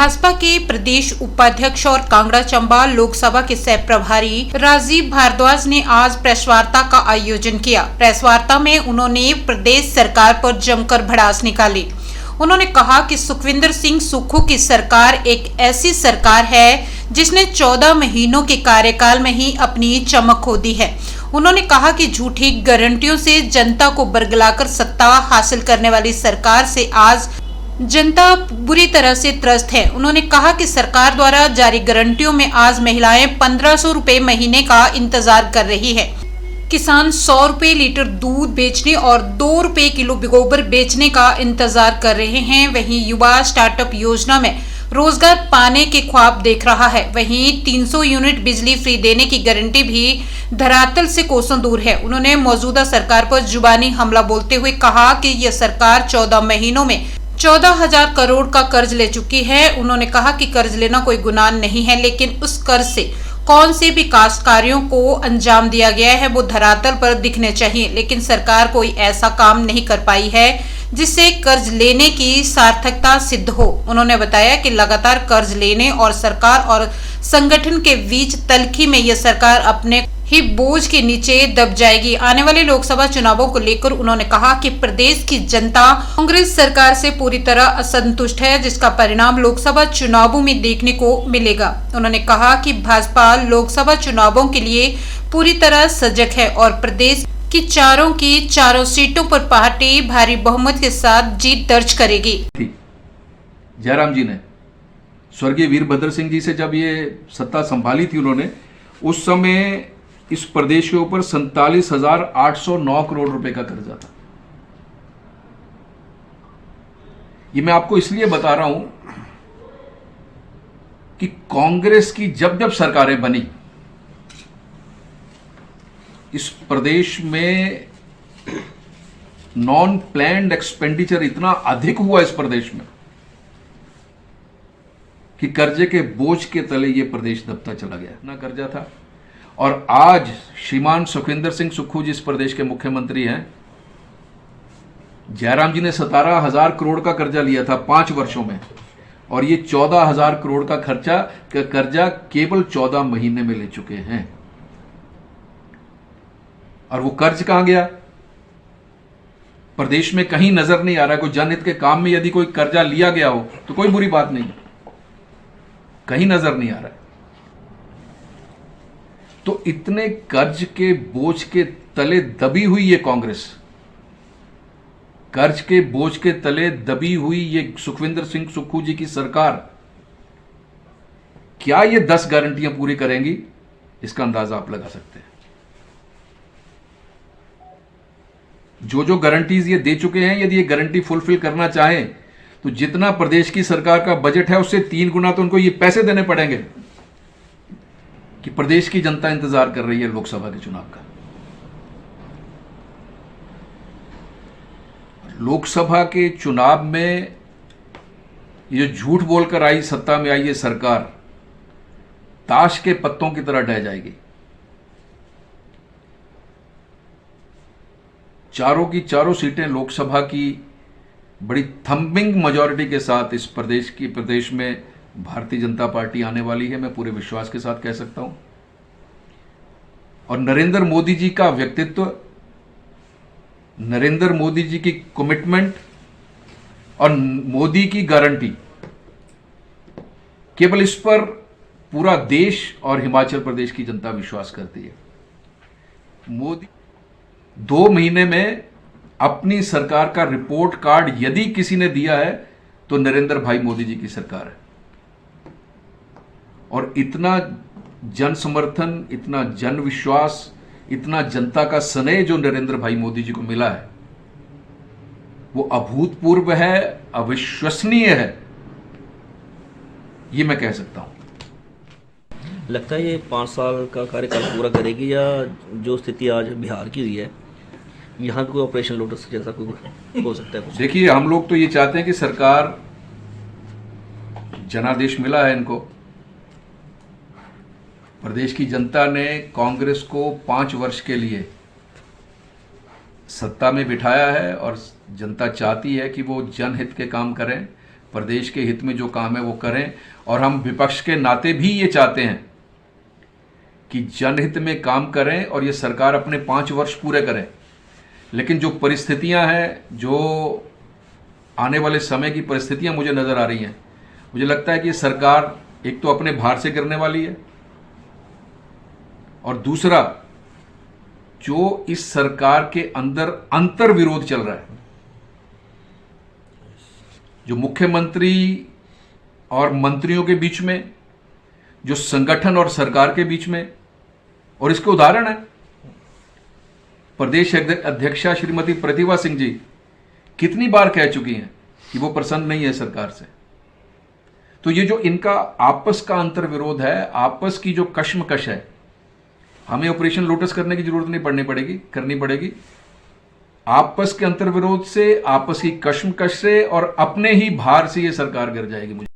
भाजपा के प्रदेश उपाध्यक्ष और कांगड़ा चंबा लोकसभा के सह प्रभारी राजीव भारद्वाज ने आज प्रेस वार्ता का आयोजन किया। प्रेस वार्ता में उन्होंने प्रदेश सरकार पर जमकर भड़ास निकाली। उन्होंने कहा कि सुखविंदर सिंह सुक्खू की सरकार एक ऐसी सरकार है जिसने 14 महीनों के कार्यकाल में ही अपनी चमक खो दी है। उन्होंने कहा कि झूठी गारंटियों से जनता को बरगलाकर सत्ता हासिल करने वाली सरकार से आज जनता बुरी तरह से त्रस्त है। उन्होंने कहा कि सरकार द्वारा जारी गारंटियों में आज महिलाएं 1500 रुपए महीने का इंतजार कर रही है। किसान 100 रुपए लीटर दूध बेचने और 2 रुपए किलो गोबर बेचने का इंतजार कर रहे हैं। वहीं युवा स्टार्टअप योजना में रोजगार पाने के ख्वाब देख रहा है। वहीं 300 यूनिट बिजली फ्री देने की गारंटी भी धरातल से कोसों दूर है। उन्होंने मौजूदा सरकार पर जुबानी हमला बोलते हुए कहा कि यह सरकार 14 महीनों में 14,000 करोड़ का कर्ज ले चुकी है। उन्होंने कहा कि कर्ज लेना कोई गुनाह नहीं है, लेकिन उस कर्ज से कौन से विकास कार्यों को अंजाम दिया गया है वो धरातल पर दिखने चाहिए, लेकिन सरकार कोई ऐसा काम नहीं कर पाई है जिससे कर्ज लेने की सार्थकता सिद्ध हो। उन्होंने बताया कि लगातार कर्ज लेने और सरकार और संगठन के बीच तलखी में यह सरकार अपने ही बोझ के नीचे दब जाएगी। आने वाले लोकसभा चुनावों को लेकर उन्होंने कहा कि प्रदेश की जनता कांग्रेस सरकार से पूरी तरह असंतुष्ट है, जिसका परिणाम लोकसभा चुनावों में देखने को मिलेगा। उन्होंने कहा कि भाजपा लोकसभा चुनावों के लिए पूरी तरह सजग है और प्रदेश की चारों सीटों पर पार्टी भारी बहुमत के साथ जीत दर्ज करेगी। जयराम जी ने स्वर्गीय वीरभद्र सिंह जी से जब ये सत्ता संभाली थी, उन्होंने उस समय इस प्रदेश के ऊपर 47,809 करोड़ रुपए का कर्जा था। ये मैं आपको इसलिए बता रहा हूं कि कांग्रेस की जब जब सरकारें बनी, इस प्रदेश में नॉन प्लान्ड एक्सपेंडिचर इतना अधिक हुआ इस प्रदेश में कि कर्जे के बोझ के तले ये प्रदेश दबता चला गया। इतना कर्जा था। और आज श्रीमान सुखविंदर सिंह सुक्खू जी इस प्रदेश के मुख्यमंत्री हैं। जयराम जी ने 17,000 करोड़ का कर्जा लिया था 5 वर्षों में, और ये 14,000 करोड़ का कर्जा केवल 14 महीने में ले चुके हैं। और वो कर्ज कहां गया? प्रदेश में कहीं नजर नहीं आ रहा। कोई जनहित के काम में यदि कोई कर्जा लिया गया हो तो कोई बुरी बात नहीं, कहीं नजर नहीं आ रहा है। तो इतने कर्ज के बोझ के तले दबी हुई ये कांग्रेस, कर्ज के बोझ के तले दबी हुई ये सुखविंदर सिंह सुक्खू जी की सरकार, क्या ये 10 गारंटियां पूरी करेंगी? इसका अंदाजा आप लगा सकते हैं। जो गारंटीज ये दे चुके हैं, यदि ये गारंटी फुलफिल करना चाहें तो जितना प्रदेश की सरकार का बजट है उससे 3 गुना तो उनको ये पैसे देने पड़ेंगे कि प्रदेश की जनता इंतजार कर रही है लोकसभा के चुनाव का। लोकसभा के चुनाव में ये झूठ बोलकर आई, सत्ता में आई ये सरकार ताश के पत्तों की तरह ढह जाएगी। चारों की चारों सीटें लोकसभा की बड़ी थंबिंग मेजॉरिटी के साथ इस प्रदेश में भारतीय जनता पार्टी आने वाली है, मैं पूरे विश्वास के साथ कह सकता हूं। और नरेंद्र मोदी जी का व्यक्तित्व, नरेंद्र मोदी जी की कमिटमेंट और मोदी की गारंटी, केवल इस पर पूरा देश और हिमाचल प्रदेश की जनता विश्वास करती है। मोदी 2 महीने में अपनी सरकार का रिपोर्ट कार्ड यदि किसी ने दिया है तो नरेंद्र भाई मोदी जी की सरकार है। और इतना जन समर्थन, इतना जन विश्वास, इतना जनता का स्नेह जो नरेंद्र भाई मोदी जी को मिला है वो अभूतपूर्व है, अविश्वसनीय है, ये मैं कह सकता हूं। लगता है ये 5 साल का कार्यकाल पूरा करेगी, या जो स्थिति आज बिहार की हुई है यहाँ कोई ऑपरेशन लोटस जैसा कोई हो सकता है? देखिए, हम लोग तो ये चाहते हैं कि सरकार, जनादेश मिला है इनको, प्रदेश की जनता ने कांग्रेस को 5 वर्ष के लिए सत्ता में बिठाया है और जनता चाहती है कि वो जनहित के काम करें, प्रदेश के हित में जो काम है वो करें, और हम विपक्ष के नाते भी ये चाहते हैं कि जनहित में काम करें और ये सरकार अपने 5 वर्ष पूरे करें। लेकिन जो परिस्थितियां हैं, जो आने वाले समय की परिस्थितियां मुझे नजर आ रही हैं, मुझे लगता है कि ये सरकार एक तो अपने भार से गिरने वाली है, और दूसरा जो इस सरकार के अंदर अंतर विरोध चल रहा है, जो मुख्यमंत्री और मंत्रियों के बीच में, जो संगठन और सरकार के बीच में, और इसके उदाहरण है प्रदेश अध्यक्षा श्रीमती प्रतिभा सिंह जी कितनी बार कह चुकी हैं कि वो प्रसन्न नहीं है सरकार से। तो ये जो इनका आपस का अंतर विरोध है, आपस की जो कश्मकश है, हमें ऑपरेशन लोटस करने की जरूरत नहीं करनी पड़ेगी। आपस के अंतर विरोध से, आपस की कश्मकश से और अपने ही भार से ये सरकार गिर जाएगी। मुझे